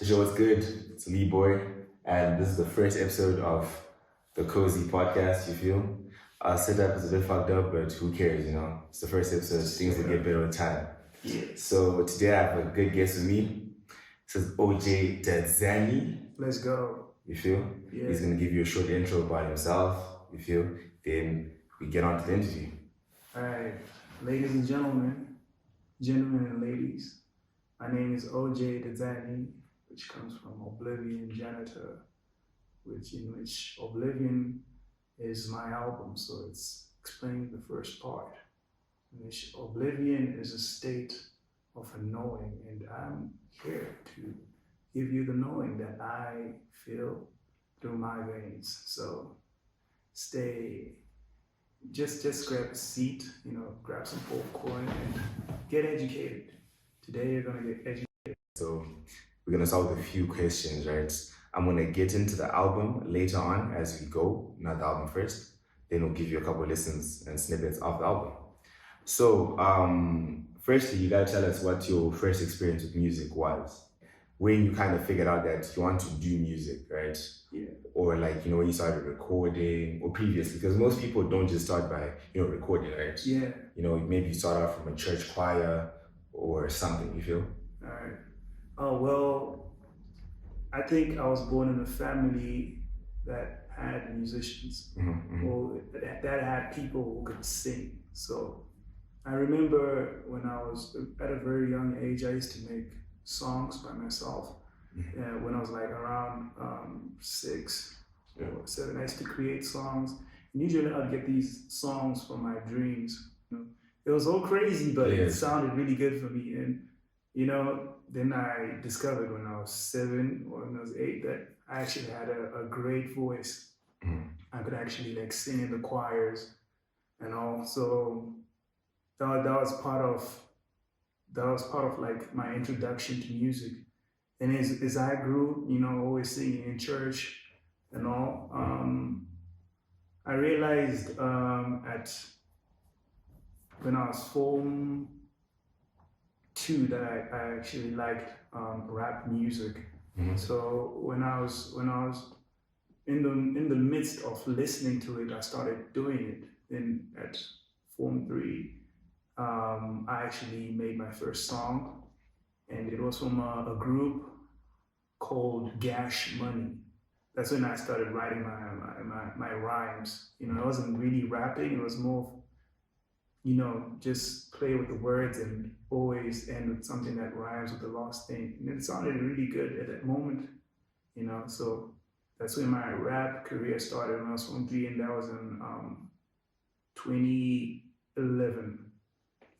Yo, what's good? It's LeEbOy, and this is the first episode of the Kosey podcast. You feel? Our setup is a bit fucked up, but who cares? It's the first episode. Things will get better with time. Yeah. So today I have a good guest with me. This is OJ Dzanny. Let's go. You feel? Yeah. He's gonna give you a short intro about himself. You feel? Then we get on to the interview. All right, ladies and gentlemen and ladies, my name is OJ Dzanny, which comes from Oblivion Janitor, in which Oblivion is my album, so it's explaining the first part, in which Oblivion is a state of a knowing, and I'm here to give you the knowing that I feel through my veins. So just grab a seat, grab some popcorn and get educated. Today you're gonna get educated. So we're gonna start with a few questions, right? I'm gonna get into the album later on as we go, not the album first. Then we'll give you a couple of listens and snippets of the album. So, firstly, you gotta tell us what your first experience with music was. When you kind of figured out that you want to do music, right? Yeah. Or when you started recording, or previously, because most people don't just start by, recording, right? Yeah. Maybe you start out from a church choir or something, you feel? All right. Oh, well, I think I was born in a family that had musicians, or that had people who could sing. So I remember when I was at a very young age, I used to make songs by myself. When I was like around 6 or 7, I used to create songs. And usually I'd get these songs from my dreams. It was all crazy, but it sounded really good for me. And then I discovered when I was 7 or when I was 8 that I actually had a great voice. I could actually sing in the choirs and all. So that was part of like my introduction to music. And as I grew, always singing in church and all, I realized when I was Form 2 that I actually liked rap music. So when I was in the midst of listening to it, I started doing it. Then at Form 3, I actually made my first song, and it was from a group called Gash Money. That's when I started writing my rhymes. I wasn't really rapping. It was more just play with the words and always end with something that rhymes with the last thing. And it sounded really good at that moment, So that's when my rap career started when I was 23, and that was in 2011.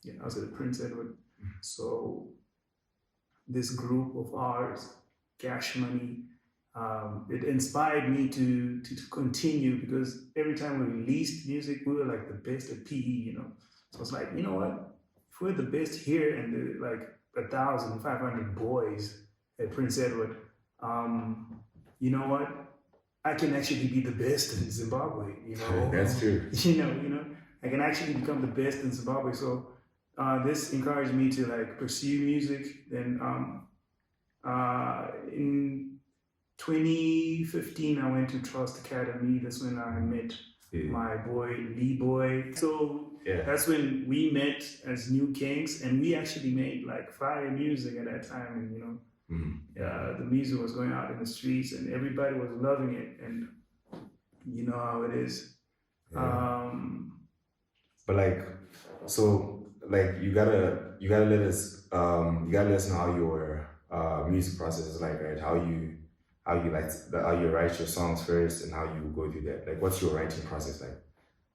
Yeah, I was at Prince Edward. So this group of ours, Cash Money, it inspired me to continue, because every time we released music, we were like the best at PE, So it's like, you know what? If we're the best here and there are like 1,500 boys at Prince Edward, you know what? I can actually be the best in Zimbabwe, That's true. I can actually become the best in Zimbabwe. So this encouraged me to pursue music. Then in 2015, I went to Trust Academy. That's when I met my boy LeEbOy. So that's when we met as New Kings, and we actually made fire music at that time. And the music was going out in the streets, and everybody was loving it. And you know how it is. But you gotta let us know how your music process is like, right? How you write your songs first, and how you go through that. What's your writing process like?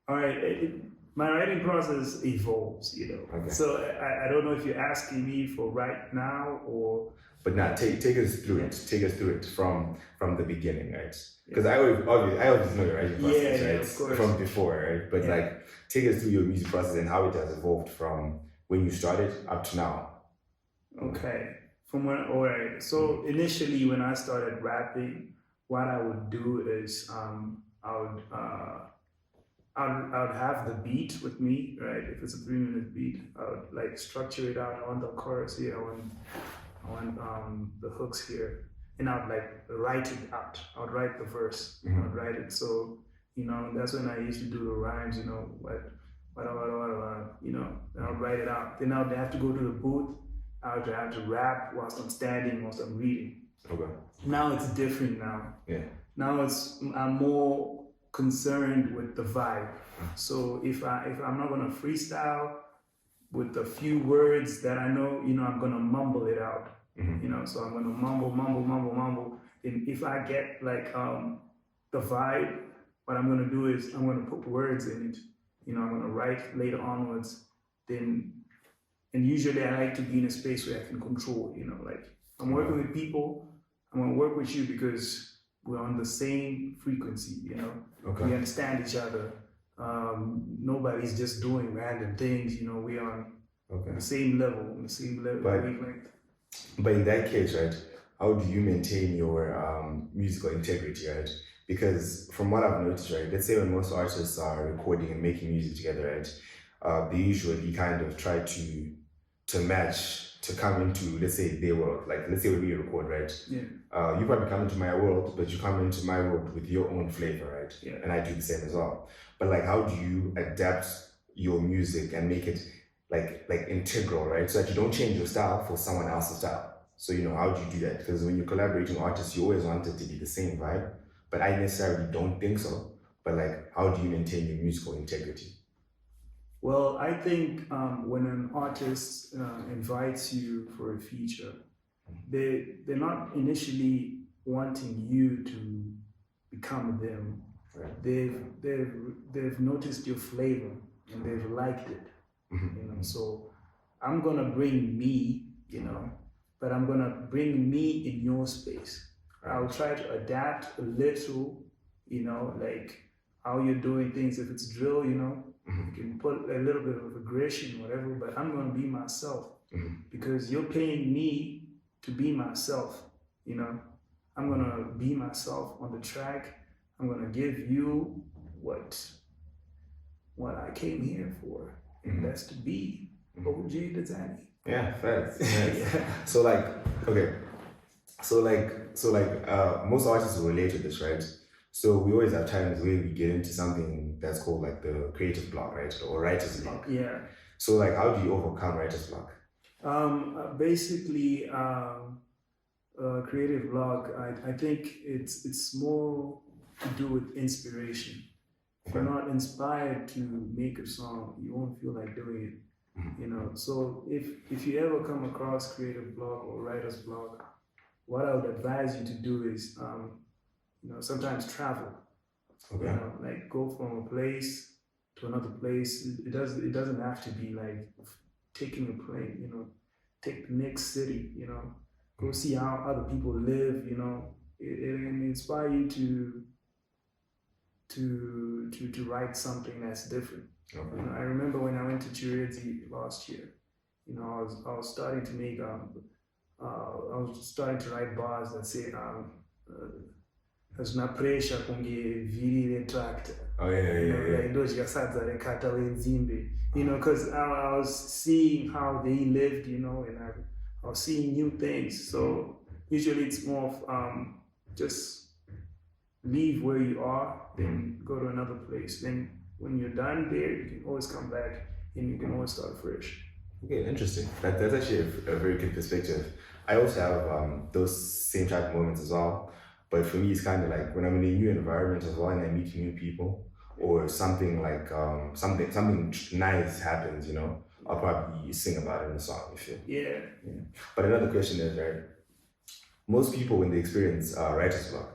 All right, my writing process evolves, Okay. So I don't know if you're asking me for right now or. But now take us through it. Take us through it from the beginning, right? Because I always know your writing process, right? Of course. From before, right? But take us through your music process and how it has evolved from when you started up to now. Okay. All right. So initially, when I started rapping, what I would do is I would have the beat with me, right? If it's a 3-minute beat, I would structure it out. I want the chorus here. I want the hooks here. and I'd like write it out. I'd write the verse. I'd write it. So, that's when I used to do the rhymes, what, then I'll write it out. Then I'll have to go to the booth. I would have to rap whilst I'm standing, whilst I'm reading. Okay. Now it's different now. Yeah. Now I'm more concerned with the vibe. So if I'm not gonna freestyle with a few words that I know, I'm gonna mumble it out. So I'm gonna mumble. And if I get like the vibe, what I'm gonna do is I'm gonna put words in it. I'm gonna write later onwards. And usually I like to be in a space where I can control. Like I'm working with people. I'm gonna work with you because we're on the same frequency. Okay. We understand each other. Nobody's just doing random things. We're on the same level, wavelength. But in that case, right, how do you maintain your musical integrity, right? Because from what I've noticed, right, let's say when most artists are recording and making music together, right, they usually kind of try to match, to come into, let's say, their world. Like, let's say when we record, right? Yeah. You probably come into my world, but you come into my world with your own flavor, right? Yeah. And I do the same as well. But like, how do you adapt your music and make it like integral, right? So that you don't change your style for someone else's style. So, how do you do that? Because when you're collaborating with artists, you always want it to be the same vibe. But I necessarily don't think so. But like, how do you maintain your musical integrity? Well, I think when an artist invites you for a feature, they're not initially wanting you to become them. Right. They've noticed your flavor and they've liked it. So I'm gonna bring me, but I'm gonna bring me in your space. I'll try to adapt a little, like how you're doing things. If it's drill, you can put a little bit of aggression, whatever, but I'm gonna be myself because you're paying me to be myself, I'm gonna be myself on the track. I'm gonna give you what I came here for, and that's to be OG Dzanny. Yeah, facts. So like, okay. So most artists will relate to this, right? So we always have times where we get into something that's called like the creative block, right? Or writer's block. Yeah. So like, how do you overcome writer's block? Basically, creative block, I think it's more to do with inspiration. If you're not inspired to make a song, you won't feel like doing it. So if you ever come across creative block or writer's block, what I would advise you to do is sometimes travel. Okay. Like go from a place to another place. It doesn't have to be like taking a plane, take the next city, go see how other people live, it inspire you to write something that's different. Okay. I remember when I went to Chirezi last year, I was starting to make I was starting to write bars that say hazvina pressure kunge vhiri retractor. Oh yeah. Like ndozvikasadza rekata wenzimbe, because I was seeing how they lived, and I was seeing new things. So usually it's more of just leave where you are, then go to another place. Then when you're done there, you can always come back and you can always start fresh. Okay, interesting. That's actually a very good perspective. I also have those same type of moments as well. But for me, it's kind of like when I'm in a new environment as well and I meet new people, or something like something nice happens, I'll probably sing about it in a song. You feel? Yeah. But another question is, right? Most people, when they experience writer's block,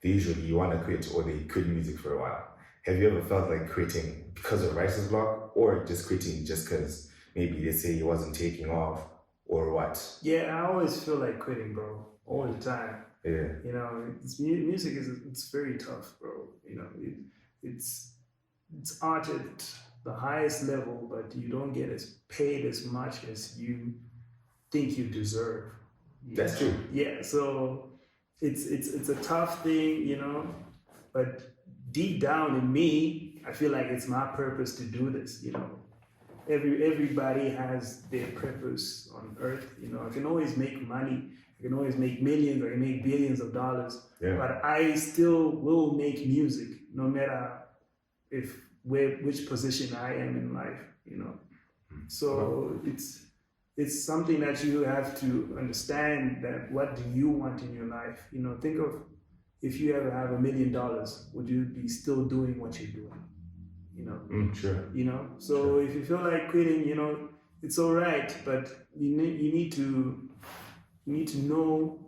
they usually want to quit or they quit music for a while. Have you ever felt like quitting because of writer's block, or just quitting just because maybe they say it wasn't taking off, or what? Yeah, I always feel like quitting, bro, all the time. Yeah. Music it's very tough, bro. It's art at the highest level, but you don't get paid as much as you think you deserve. That's true. Yeah, so it's a tough thing, but deep down in me, I feel like it's my purpose to do this, Everybody has their purpose on earth, I can always make money I can always make millions, I can make billions of dollars, Yeah. but I still will make music no matter which position I am in life, you know. So it's something that you have to understand, that what do you want in your life? You know, think of if you ever have $1 million, would you be still doing what you're doing? You know, Sure. You know, so if you feel like quitting, you know, it's all right, but you need to know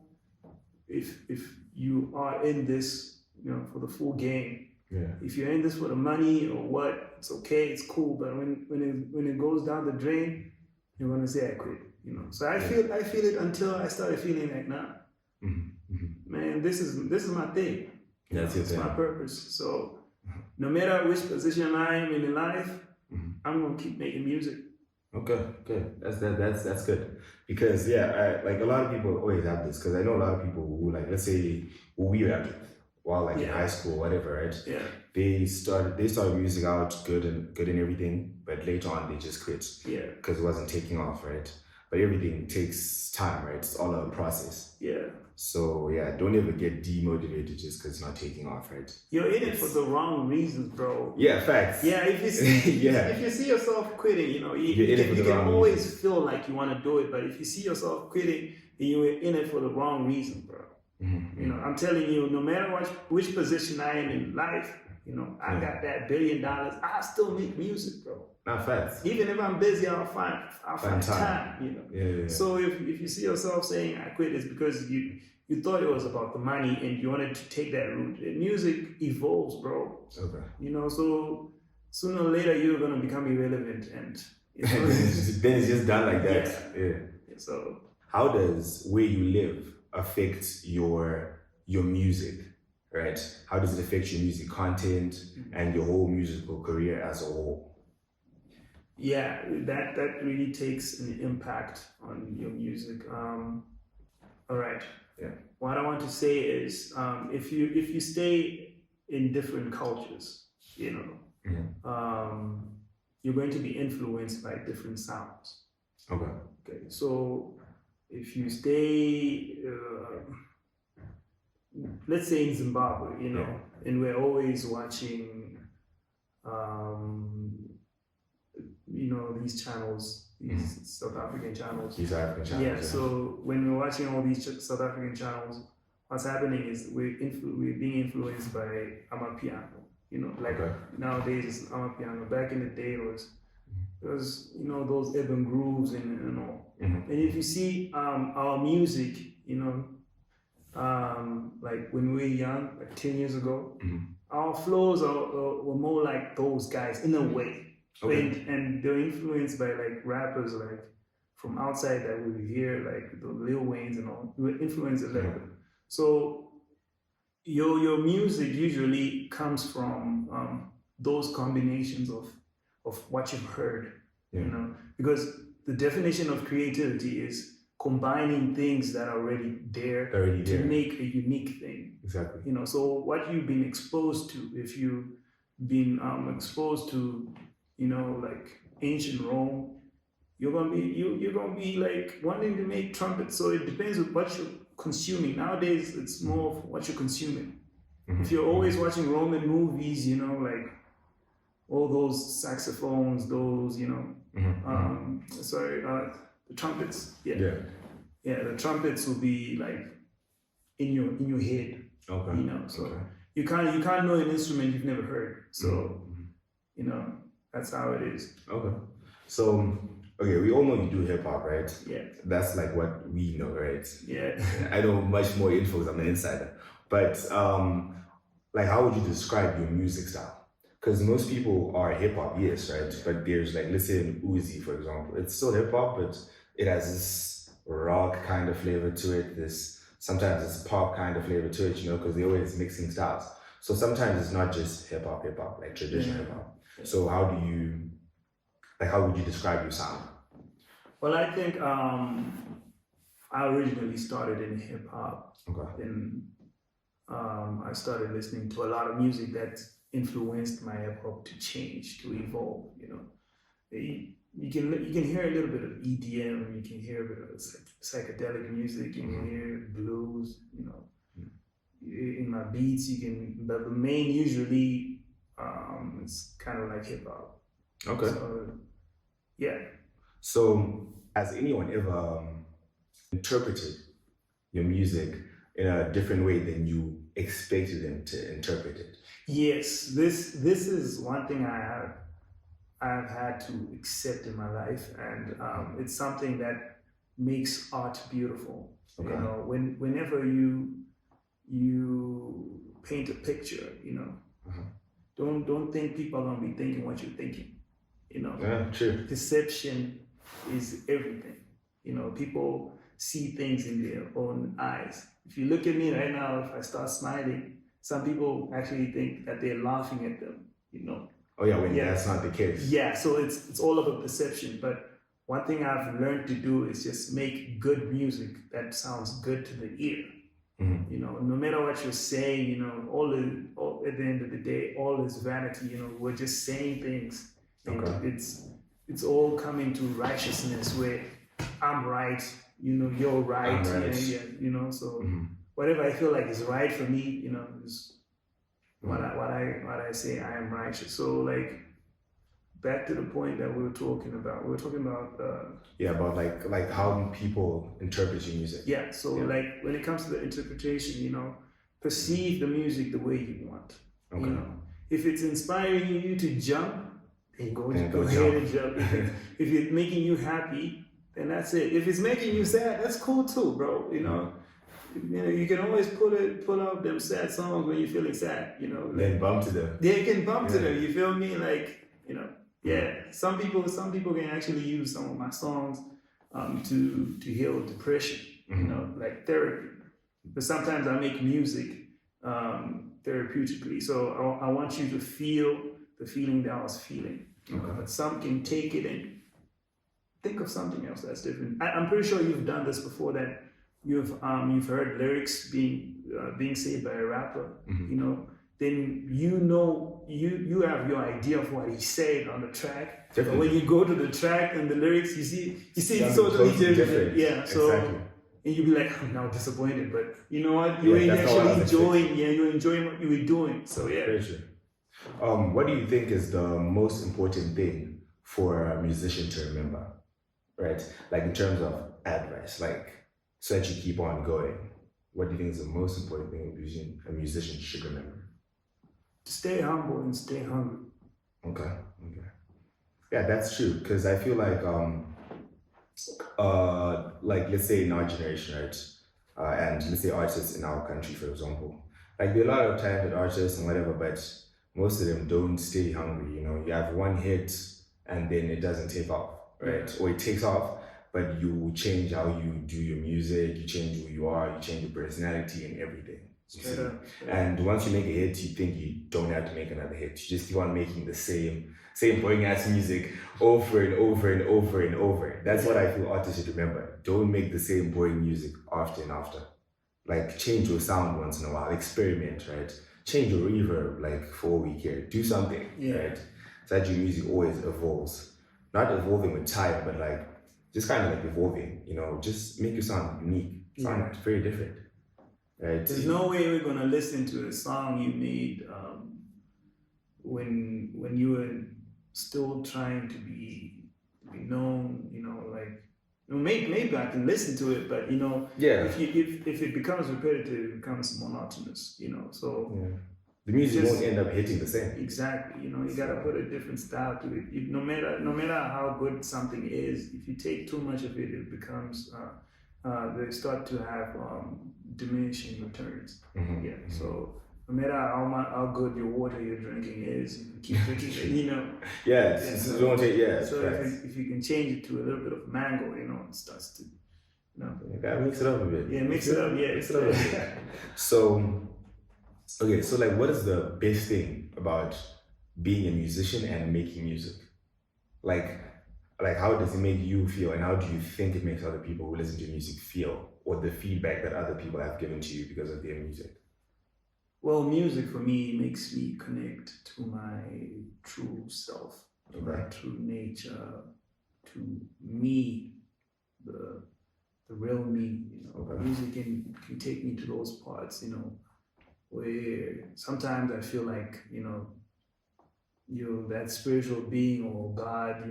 if you are in this, you know, for the full game. Yeah. If you're in this for the money or what, it's okay, it's cool. But when it goes down the drain, you're gonna say I quit. You know. So I feel it until I started feeling like, nah, man, this is my thing. That's your thing. It's my purpose. So no matter which position I am in life, I'm gonna keep making music. Okay, that's good, because like a lot of people always have this, because I know a lot of people who, like, let's say who we rapped with while like in high school, whatever, right? Yeah. They started music out good and everything, but later on they just quit. Yeah. Because it wasn't taking off, right? But everything takes time, right? It's all a process. Yeah. So yeah, don't ever get demotivated just because it's not taking off, right? You're in it for the wrong reasons, bro. Yeah, facts. Yeah, if you see, if you see yourself quitting, you know, you can always feel like you want to do it, but if you see yourself quitting, then you're in it for the wrong reason, bro. You know, I'm telling you, no matter which position I am in life, you know, I got that $1 billion, I still make music, bro. Not facts. Even if I'm busy, I'll find time, you know. Yeah. So if you see yourself saying I quit, it's because you thought it was about the money and you wanted to take that route. Music evolves, bro. Okay. You know, so sooner or later you're gonna become irrelevant, and you know, then it's just done like that. Yeah. So how does where you live affect your music, right? How does it affect your music content and your whole musical career as a whole? Yeah, that really takes an impact on your music. All right. Yeah. What I want to say is, if you stay in different cultures, you know, you're going to be influenced by different sounds. Okay. Okay. So if you stay, let's say in Zimbabwe, you know, and we're always watching, you know, these channels, these South African channels. These African channels. Yeah, so when we're watching all these South African channels, what's happening is we're being influenced by Amapiano. You know, like nowadays it's Amapiano. Back in the day it was you know, those urban grooves and all. And if you see our music, you know, like when we were young, like 10 years ago, our flows were more like those guys in a way. Okay. And they're influenced by like rappers like from outside that we hear, like the Lil Waynes and all. We were influenced a little bit. So your music usually comes from those combinations of what you've heard, you know, because the definition of creativity is combining things that are already there to make a unique thing. Exactly. You know, so what you've been exposed to, if you've been exposed to, you know, like ancient Rome, you're gonna be like wanting to make trumpets. So it depends on what you're consuming. Nowadays, it's more of what you're consuming. If you're always watching Roman movies, you know, like all those saxophones, those, you know, the trumpets. Yeah, the trumpets will be like in your head. Okay. You know, so you can't know an instrument you've never heard. So you know, that's how it is. Okay. So we all know you do hip hop, right? Yeah. That's like what we know, right? Yeah. I know much more info because I'm an insider. But like, how would you describe your music style? Because most people are hip hop, yes, right? But there's like, let's say an Uzi, for example. It's still hip hop, but it has this rock kind of flavor to it. Sometimes it's pop kind of flavor to it, you know, because they're always mixing styles. So sometimes it's not just hip hop, like traditional hip hop. So how would you describe your sound? Well, I think I originally started in hip hop. Okay. And I started listening to a lot of music that influenced my hip hop to change, to evolve. You know, you can hear a little bit of EDM, you can hear a bit of psychedelic music, you can hear blues, you know. In my beats, you can, but the main usually it's kind of like hip hop. Okay. So, yeah. So, has anyone ever interpreted your music in a different way than you expected them to interpret it? Yes, this is one thing I've had to accept in my life, and it's something that makes art beautiful. Okay. You know, whenever you paint a picture, you know, don't think people are gonna be thinking what you're thinking. You know, Yeah, true. Perception is everything. You know, people see things in their own eyes. If you look at me right now, if I start smiling, some people actually think that they're laughing at them. You know. Oh yeah, when that's not the case. Yeah, so it's all about perception. But one thing I've learned to do is just make good music that sounds good to the ear. You know, no matter what you're saying, you know, all at the end of the day, all is vanity. You know, we're just saying things, and it's all coming to righteousness where I'm right, you know, you're right, I'm right. Yeah, you know. So whatever I feel like is right for me, you know, is what I say I am righteous. So like back to the point that we were talking about. We were talking about about like how people interpret your music. Yeah. So like when it comes to the interpretation, you know, perceive the music the way you want. Okay. You know, if it's inspiring you to jump, then go ahead and jump. If it's making you happy, then that's it. If it's making you sad, that's cool too, bro. You know. You know, you can always pull out them sad songs when you're feeling sad, you know. Then bump to them. They can bump to them, you feel me? Like, you know, some people can actually use some of my songs to heal depression, you know, like therapy. But sometimes I make music therapeutically. So I want you to feel the feeling that I was feeling. Okay. But some can take it and think of something else that's different. I'm pretty sure you've done this before, that you've heard lyrics being said by a rapper, you know, then you have your idea of what he said on the track. But when you go to the track and the lyrics, you see it's totally different. Yeah, so exactly. And you'll be like, I'm now disappointed, but you know what? You ain't actually enjoying. Yeah, you're enjoying what you were doing. So yeah. Very true. What do you think is the most important thing for a musician to remember, right? Like in terms of advice, like, so that you keep on going. What do you think is the most important thing a musician should remember? Stay humble and stay hungry. Okay. Yeah, that's true. Because I feel like let's say in our generation, right? And let's say artists in our country, for example, like there are a lot of talented artists and whatever, but most of them don't stay hungry. You know, you have one hit and then it doesn't take off, right? Yeah. Or it takes off, but you change how you do your music, you change who you are, you change your personality and everything. And once you make a hit, you think you don't have to make another hit. You just keep on making the same boring ass music over and over and over and over. That's what I feel artists should remember. Don't make the same boring music after and after. Like change your sound once in a while, experiment, right? Change your reverb like for a week here. Do something, right? So that your music always evolves. Not evolving with time, but like just kind of like evolving, you know, just make your sound unique, sound very different. Right. There's no way we're gonna listen to a song you made when you were still trying to be known. You know, like maybe I can listen to it, but you know, if it becomes repetitive, it becomes monotonous. You know, so the music won't end up hitting the same. Exactly. You know, you gotta put a different style to it. No matter how good something is, if you take too much of it, it becomes they start to have diminishing returns. So no matter how good your water you're drinking is, you keep drinking it, you know. So if you can change it to a little bit of mango, you know, it starts to, you know. You gotta mix it up a bit. Yeah, mix it up. Yeah, mix it up a bit. So, okay, so like, what is the best thing about being a musician and making music? Like how does it make you feel, and how do you think it makes other people who listen to your music feel, or the feedback that other people have given to you because of their music? Well, music for me makes me connect to my true self, to my true nature. to me, the real me. Okay. Music can take me to those parts, where sometimes I feel like, you're that spiritual being or God,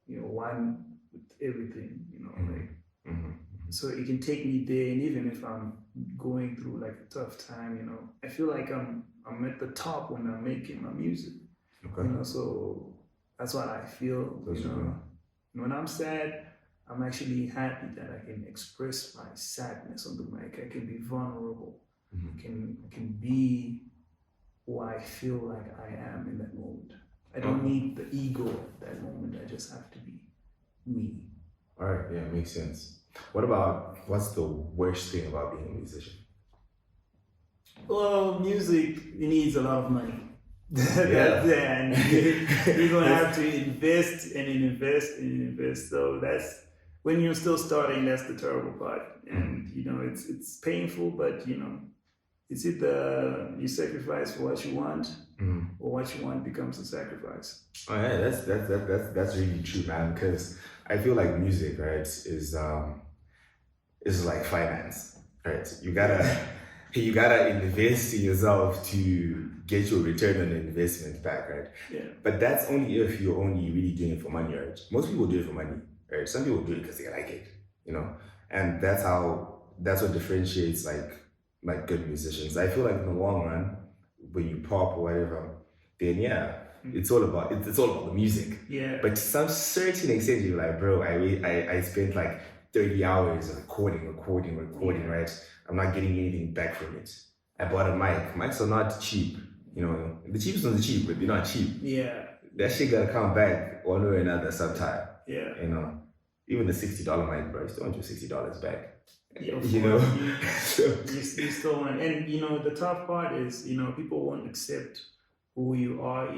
one with everything, like. So it can take me there, and even if I'm going through like a tough time, I feel like I'm at the top when I'm making my music. Okay. So that's what I feel. When I'm sad, I'm actually happy that I can express my sadness on the mic. I can be vulnerable. Can be who I feel like I am in that moment. I don't need the ego at that moment. I just have to be me. All right, yeah, makes sense. What's the worst thing about being a musician? Well, music needs a lot of money. Yeah. And you're gonna have to invest and invest and invest. So that's when you're still starting. That's the terrible part, and it's painful, but it's either you sacrifice for what you want, or what you want becomes a sacrifice. Oh yeah, that's really true, man. Because I feel like music, right, is like finance, right? You gotta invest in yourself to get your return on investment back, right? Yeah. But that's only if you're only really doing it for money, right? Most people do it for money, right? Some people do it because they like it, and that's what differentiates like good musicians. I feel like in the long run, when you pop or whatever, then yeah, it's all about the music. Yeah. But to some certain extent, you're like, bro, I spent like 30 hours recording, right? I'm not getting anything back from it. I bought a mic. Mics are not cheap. The cheapest ones are cheap, but they're not cheap. Yeah. That shit gotta come back one way or another sometime. Yeah. Even the $60 mic, bro, you still want your $60 back. Yeah, you still want, and the tough part is people won't accept who you are,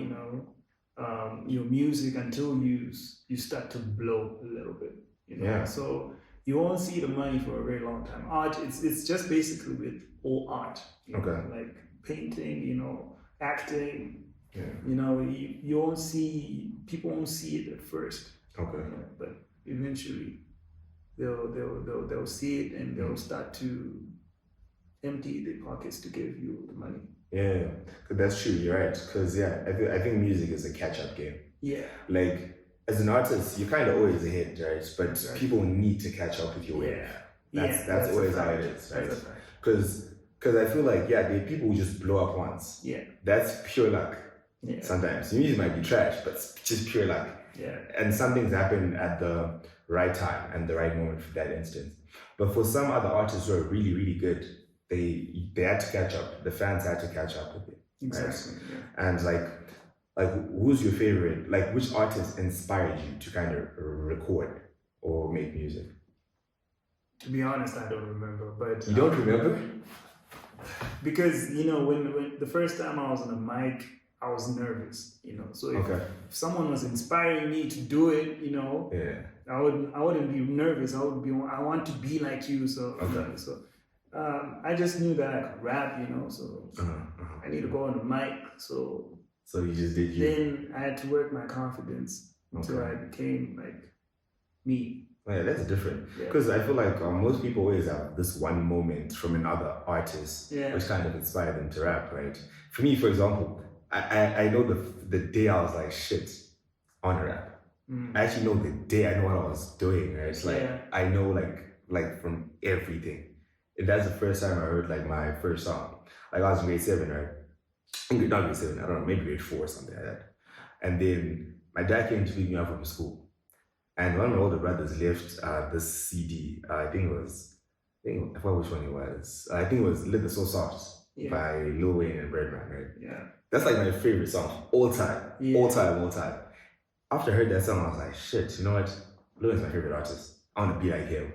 your music until you start to blow a little bit, Yeah. So you won't see the money for a very long time. Art, it's just basically with all art, like painting, acting. Yeah. You won't see, people won't see it at first. Okay. But eventually they'll see it, and they'll start to empty their pockets to give you the money. Yeah, that's true. You're right. Because I think music is a catch-up game. Yeah. Like as an artist, you're kind of always ahead, right? But Exactly. People need to catch up with your wave. That's always how it is, right? Because I feel like there are people who just blow up once. Yeah. That's pure luck. Yeah. Sometimes the music might be trash, but it's just pure luck. Yeah. And some things happen at the right time and the right moment for that instance. But for some other artists who are really, really good, they had to catch up. The fans had to catch up with it. Exactly. Right? Yeah. And like who's your favorite? Like which artist inspired you to kind of record or make music? To be honest, I don't remember. But you don't remember? Because when the first time I was on the mic, I was nervous, So if someone was inspiring me to do it, I wouldn't be nervous. I want to be like you. So I just knew that I could rap, So I need to go on the mic. So you just did you. Then I had to work my confidence until I became like me. Yeah, that's different. Because I feel like most people always have this one moment from another artist which kind of inspired them to rap, right? For me, for example, I know the day I was like, shit, I want to rap. I actually know the day I know what I was doing, right? It's like, I know like from everything. And that's the first time I heard like my first song. Like I was in grade 7, right? Not grade 7, I don't know, maybe grade 4 or something like that. And then my dad came to pick me up from school. And one of my older brothers left this CD. I forgot which one it was. I think it was Liquor So Soft by Lil Wayne and Birdman, right? Yeah. That's like my favorite song, all time. All time. After I heard that song, I was like, shit, you know what? Lil Wayne's my favorite artist. I want to be like him.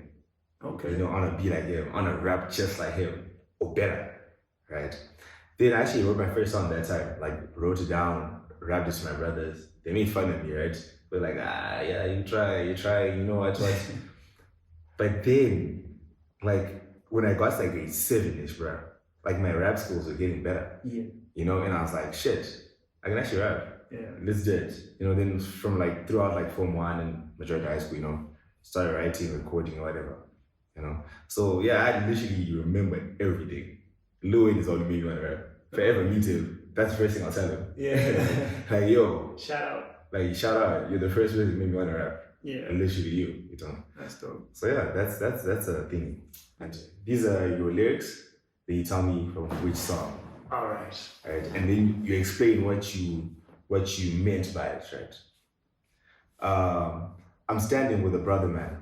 Okay. I want to be like him. I want to rap just like him, or better, right? Then I actually wrote my first song that time, like wrote it down, rapped it to my brothers. They made fun of me, right? They're like, yeah, you try, you know what? But then, like, when I got to like grade 7-ish, bro, like my rap skills were getting better. Yeah. And I was like, shit, I can actually rap. Yeah. Let's do it. Then from like throughout like Form 1 and majority of high school, started writing, recording, or whatever, So yeah, I literally remember everything. Lil Wayne is all made me want to rap. If I ever meet him, that's the first thing I'll tell him. Yeah. Like, yo. Shout out. Like, shout out. You're the first person who made me want to rap. Yeah. And literally you, That's dope. So yeah, that's a thing. And these are your lyrics. Then you tell me from which song. All right. Right. And then you explain what you meant by it, right? I'm standing with a brother, man.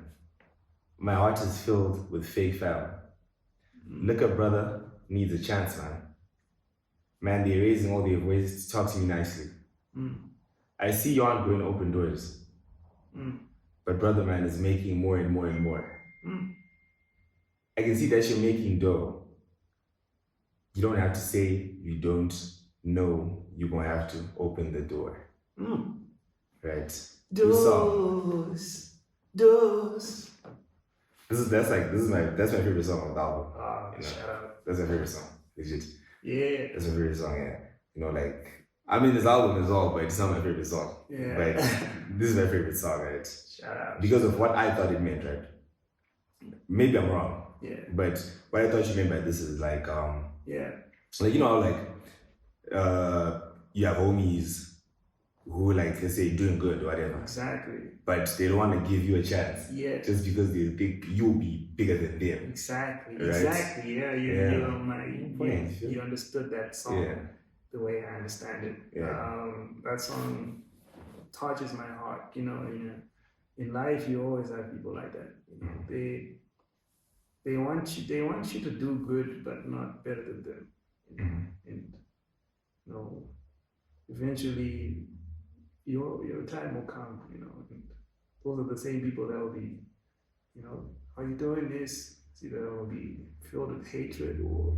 My heart is filled with fake fam. Look up, brother, needs a chance, man. Man, they're raising all their voices to talk to me nicely. I see you aren't going to open doors. But brother, man, is making more and more and more. I can see that you're making dough. You don't have to say you don't know. You're going to have to open the door. Right? Doors. That's my favorite song on the album. Shout out. That's my favorite song. Legit. Yeah. That's my favorite song, yeah. I mean, this album is all, but it's not my favorite song. Yeah. But this is my favorite song, right? Shout out. Because of what I thought it meant, right? Maybe I'm wrong. Yeah. But what I thought you meant by this is like, yeah. Like, you have homies who, like, let's say, doing good or whatever. Exactly. But they don't want to give you a chance. Yeah. Just because they think you'll be bigger than them. Exactly. Right? Exactly. Yeah. You understood that song. Yeah. The way I understand it. Yeah. That song touches my heart. In life you always have people like that. They want you to do good, but not better than them. And eventually your time will come. And those are the same people that will be, are you doing this? See, that will be filled with hatred, or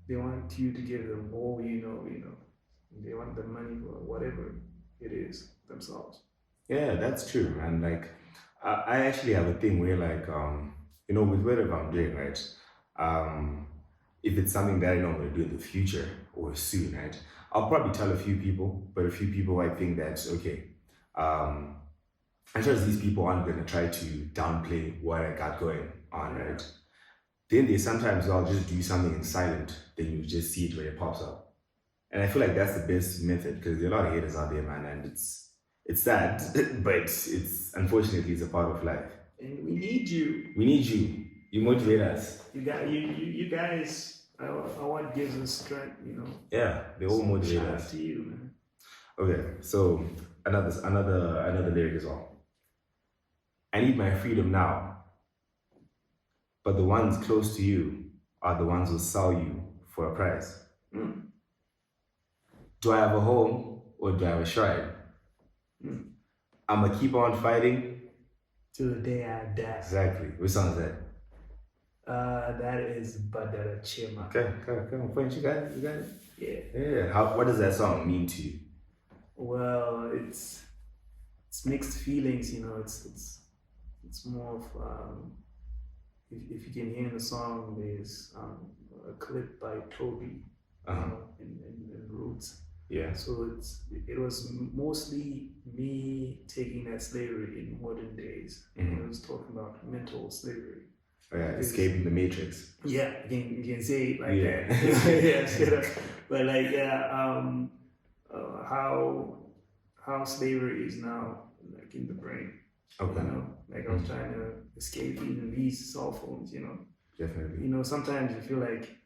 they want you to give them all, they want the money for whatever it is themselves. Yeah, that's true. And like, I actually have a thing where like, with whatever I'm doing, right? If it's something that I know I'm going to do in the future or soon, right? I'll probably tell a few people, but a few people I think that, okay, I trust these people aren't going to try to downplay what I got going on, right? Then they sometimes I'll just do something in silent, then you just see it when it pops up. And I feel like that's the best method because there are a lot of haters out there, man, and it's sad, but it's unfortunately it's a part of life. And we need you. We need you. You motivate us. You guys are what gives us strength, Yeah, they all motivate shout us. out to you, man. Okay, so another lyric as well. I need my freedom now, but the ones close to you are the ones who sell you for a price. Do I have a home or do I have a shrine? I'ma keep on fighting till the day I die. Exactly. Which song is that? That is Badara Chema. Okay, come on, point. You got it? Yeah. Yeah. What does that song mean to you? Well, it's mixed feelings, it's more of if you can hear in the song, there's a clip by Toby in Roots. Yeah. So it was mostly me taking that slavery in modern days. It was talking about mental slavery. Oh, yeah, escaping the matrix. Yeah, you can say it like that. Yeah, straight up. But like, how slavery is now like in the brain. Okay. Like I was trying to escape even these cell phones. Definitely. Sometimes you feel like,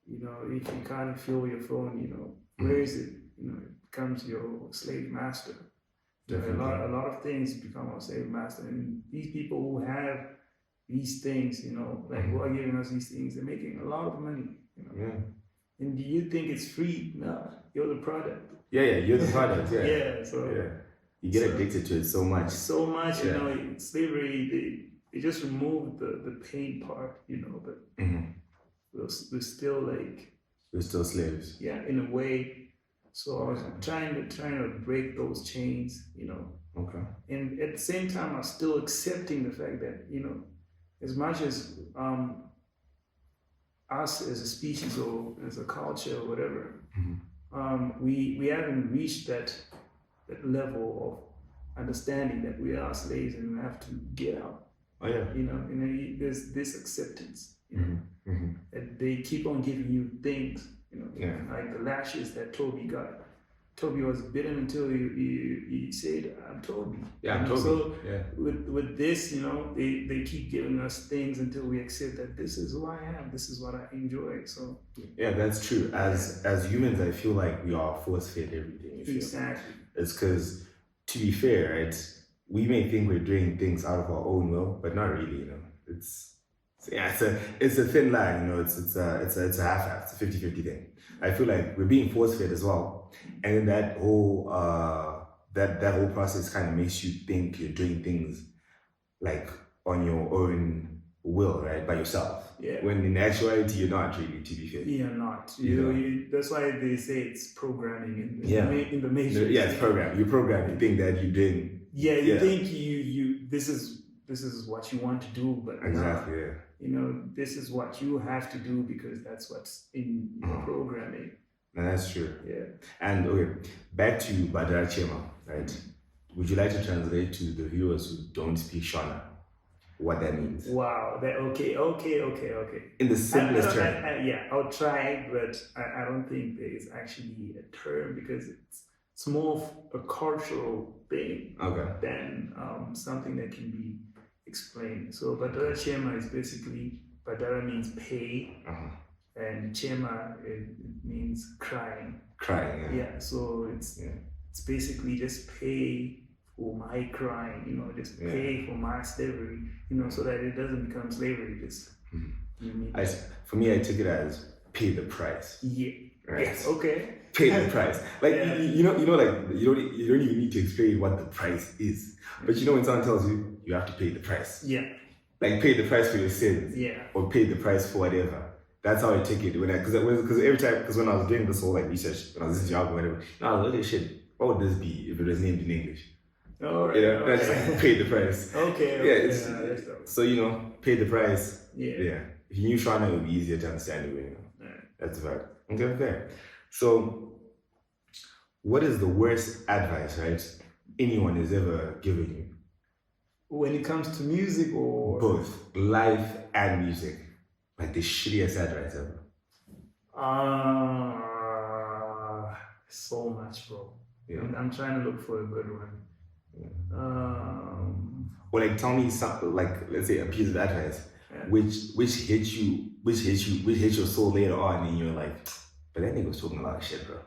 if you can't feel your phone, where is it? It becomes your slave master. Definitely. A lot of things become our slave master, and these people who have these things, who are giving us these things, they're making a lot of money. Yeah. And do you think it's free? No, you're the product. Yeah, you're the product. Yeah. Yeah. So you get addicted to it so much. So much, slavery. They just removed the pain part, but we're still like. We're still slaves. Yeah, in a way. So I was trying to break those chains, Okay. And at the same time, I was still accepting the fact that, as much as us as a species or as a culture or whatever, we haven't reached that level understanding that we are slaves and we have to get out. Oh yeah. There's this acceptance. And they keep on giving you things. Like the lashes that Toby got. Toby was bitten until he said, "I'm Toby." Yeah, I'm Toby. So with this, they keep giving us things until we accept that this is who I am. This is what I enjoy. So yeah, that's true. As humans, I feel like we are force-fed everything. Exactly. It's because, to be fair, right, we may think we're doing things out of our own will, but not really. It's a thin line. It's a half-half. It's a 50-50 thing. I feel like we're being force-fed as well, and then that whole that whole process kind of makes you think you're doing things like on your own will, right, by yourself. Yeah. When in actuality you're not really, to be fair. You're not. That's why they say it's programming in the matrix. Yeah, it's programming. You program. You think that you're doing. Yeah, you think you this is what you want to do, but exactly. This is what you have to do because that's what's in your programming. And that's true. Yeah. And okay, back to Badara Chema, right? Would you like to translate to the viewers who don't speak Shona what that means? Wow. Okay. In the simplest term. I'll try, but I don't think there is actually a term because it's more of a cultural thing than something that can be explained. So Badara Chema is basically, Badara means pay, and Chema it means crying. Crying, yeah. So it's basically just pay for my crying, just pay for my slavery, so that it doesn't become slavery. Just for me, I took it as pay the price. Yeah. Right. Yes. Okay. Pay the price. Like like you don't even need to explain what the price is. But when someone tells you you have to pay the price. Yeah. Like pay the price for your sins. Yeah. Or pay the price for whatever. That's how I take it. When I was doing this whole research, when I was listening to your album, whatever, I was like, shit, what would this be if it was named in English? All right. That's like pay the price. Okay. So pay the price. Yeah. If you knew Shana, it would be easier to understand anyway. That's right. Okay, fair. So, what is the worst advice, right, anyone has ever given you? When it comes to music or? Both, life and music. Like the shittiest advice ever. So much, bro. Yeah. I'm trying to look for a good one. Or tell me something, let's say a piece of advice, which hit your soul later on, and you're like, but that nigga was talking a lot of shit, bro.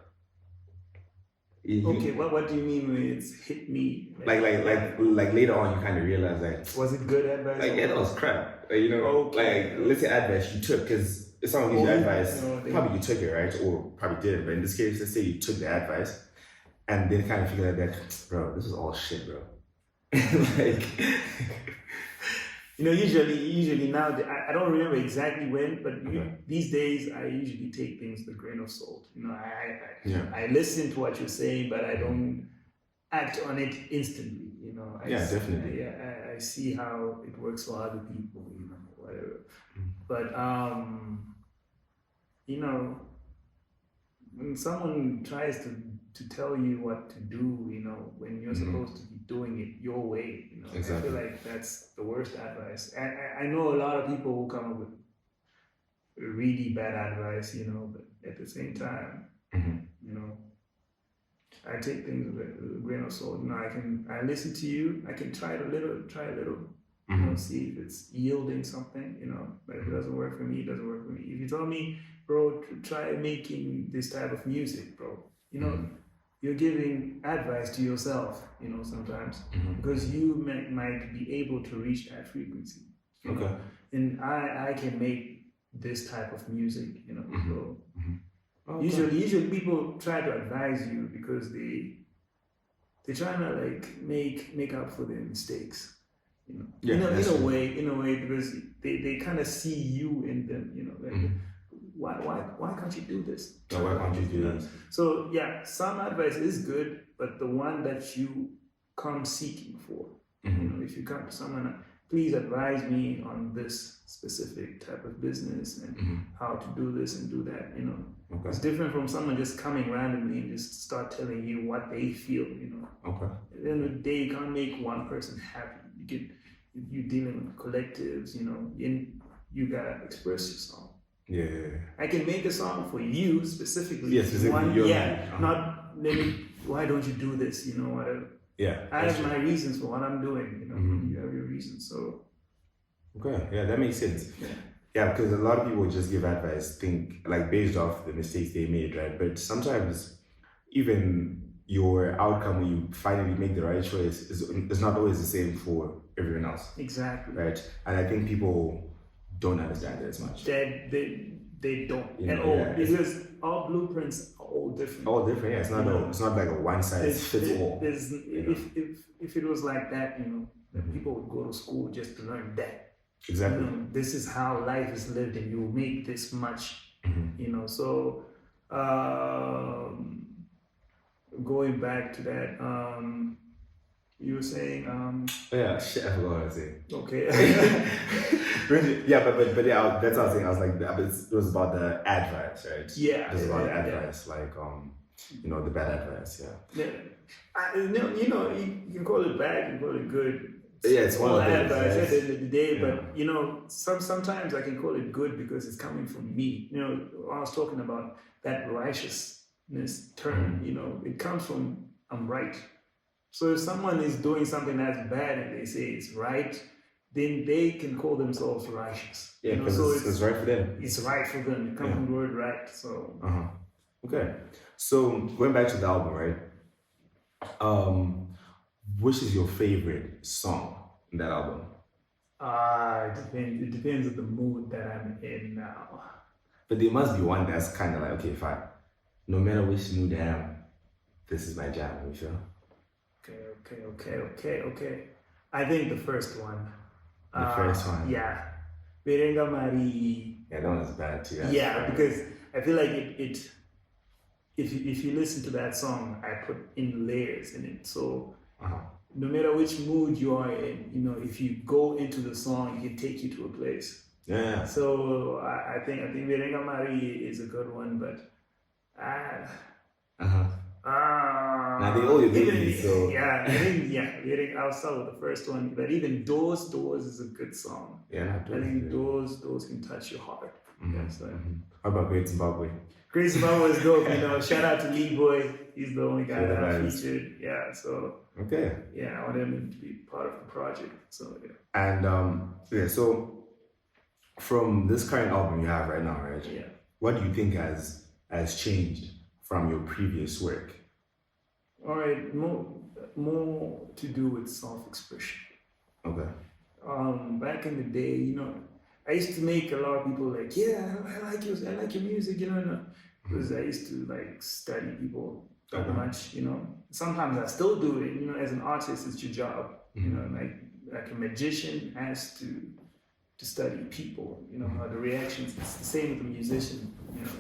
Okay, what do you mean when it's hit me? Like later on, you kind of realize was it good advice? That was crap. Let's say advice you took, because if someone gives you advice, probably you took it, right, or probably didn't. But in this case, let's say you took the advice, and then kind of figured out that, bro, this is all shit, bro. Usually now, I don't remember exactly when, but these days I usually take things with a grain of salt. I listen to what you're saying, but I don't act on it instantly. Definitely. I see how it works for other people, whatever. But when someone tries to tell you what to do, when you're supposed to be doing it your way, exactly. I feel like that's the worst advice. I know a lot of people who come up with really bad advice, but at the same time, I take things with a grain of salt. I listen to you, I can try a little, see if it's yielding something, but if it doesn't work for me, it doesn't work for me. If you tell me, bro, try making this type of music, bro, you're giving advice to yourself, sometimes, because you might be able to reach that frequency. Okay. And I can make this type of music, so Okay. Usually people try to advise you because they're trying to make up for their mistakes. In a way, because they kind of see you in them, why can't you do this? Why can't you do this? So some advice is good, but the one that you come seeking for, if you come to someone please advise me on this specific type of business and how to do this and do that, you know. Okay. It's different from someone just coming randomly and just start telling you what they feel, you know. Okay. At the end of the day, you can't make one person happy. You're dealing with collectives, you know, and you gotta express yourself. Yeah. I can make a song for you specifically. Yeah, specifically. Not why don't you do this, you know, whatever. Yeah. I have my reasons for what I'm doing, you know. You have your reasons, so. Okay, yeah, that makes sense. Yeah. Yeah, because a lot of people just give advice, think like based off the mistakes they made, right? But sometimes even your outcome when you finally make the right choice is not always the same for everyone else. Exactly. Right? And I think people don't understand it as much. They don't You at know, all, because our blueprints are all different. All different, yeah. It's not like a one size fits all. If it was like that, you know, then people would go to school just to learn that. Exactly. You know, this is how life is lived, and you make this much. You know, so going back to that, you were saying yeah, shit, I forgot what I was saying. Okay. Really? Yeah, but yeah, that's what I was saying. I was like, it was about the advice, right? Yeah. It was about the advice, like you know, the bad advice, yeah. You know, you can call it bad, you can call it good. Yeah, it's one of those advice at the end of the day, yeah. But you know, sometimes I can call it good because it's coming from me. You know, I was talking about that righteousness term. You know, it comes from I'm right. So if someone is doing something that's bad and they say it's right, then they can call themselves righteous. Yeah, you know, because so it's right for them. It's right for them. It comes from the word right. So. Okay. So going back to the album, right? Which is your favorite song in that album? It depends on the mood that I'm in now. But there must be one that's kind of like, okay, fine. No matter which mood I am, this is my jam, you feel? Okay. I think the first one. The first one? Yeah. Berenga Mari. Yeah, that one is bad too. Yeah, because I feel like it if you listen to that song, I put in layers in it. So no matter which mood you are in, you know, if you go into the song, it can take you to a place. Yeah. So I think Berenga Mari is a good one, but now they all your babies, so I'll start with the first one. But even Doors is a good song. Yeah, I think Doors can touch your heart. How about Great Zimbabwe? Great Zimbabwe is dope, you know. Shout out to LeEbOy. He's the only guy that I featured. Yeah, so okay. Yeah, I want him to be part of the project. So yeah. And so from this current album you have right now, right? Yeah. What do you think has changed from your previous work? All right, more to do with self-expression. Okay. Back in the day, you know, I used to make a lot of people like, yeah, I like your music, you know, because I used to like study people that much, you know. Sometimes I still do it, you know. As an artist, it's your job, you know. Like a magician has to study people, you know, how the reactions. It's the same with a musician, you know.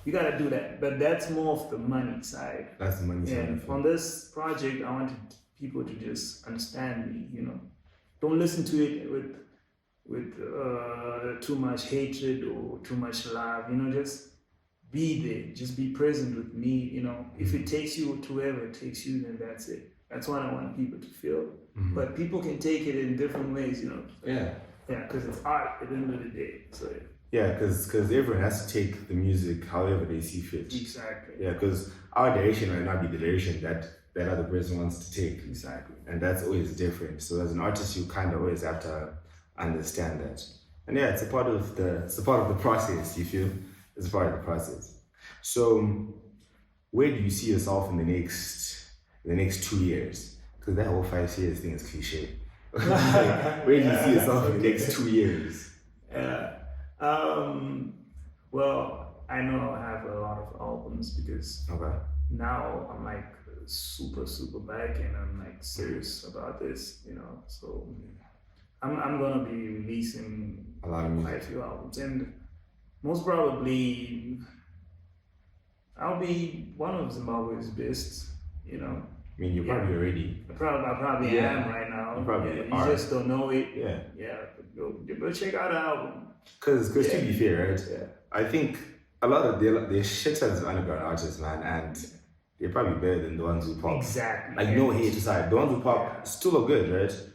You gotta do that, but that's more of the money side. That's the money side. On this project, I wanted people to just understand me, you know. Don't listen to it with too much hatred or too much love, you know. Just be there, just be present with me, you know. If it takes you to wherever it takes you, then that's it. That's what I want people to feel. But people can take it in different ways, you know. Yeah, because it's art at the end of the day. So yeah, because everyone has to take the music however they see fit. Exactly. Yeah, because our direction might not be the direction that other person wants to take. Exactly. And that's always different. So as an artist, you kind of always have to understand that. And yeah, it's a part of the process. You feel it's a part of the process. So where do you see yourself in the next 2 years? Because that whole 5 years thing is cliche. Where do you see yourself in the next 2 years? Well, I know I'll have a lot of albums because now I'm like super back and I'm like serious about this, you know. So I'm gonna be releasing a lot of music. Quite a few albums, and most probably I'll be one of Zimbabwe's best, you know. I mean, you're probably already. I probably am right now. You probably You are. just don't know it. Yeah. Go check out the album. Because to be fair, right? Yeah. I think a lot of they're shit tons of underground artists, man, and they're probably better than the ones who pop. Exactly. Like no hate aside, the ones who pop still look good, right?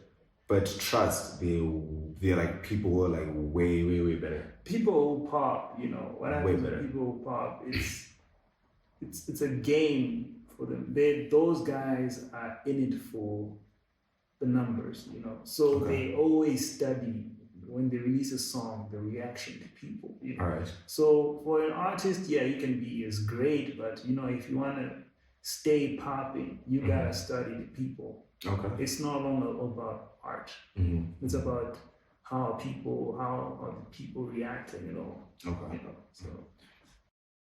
But trust, they're like people who are like way better. People who pop, you know, what happens when people who pop, it's a game for them. Those guys are in it for the numbers, you know. So they always study when they release a song, the reaction to people, you know. All right. So for an artist, you can be as great, but you know, if you want to stay popping, you gotta study the people. Okay. It's no longer about art. It's about how the people react, you know. Okay. You know, so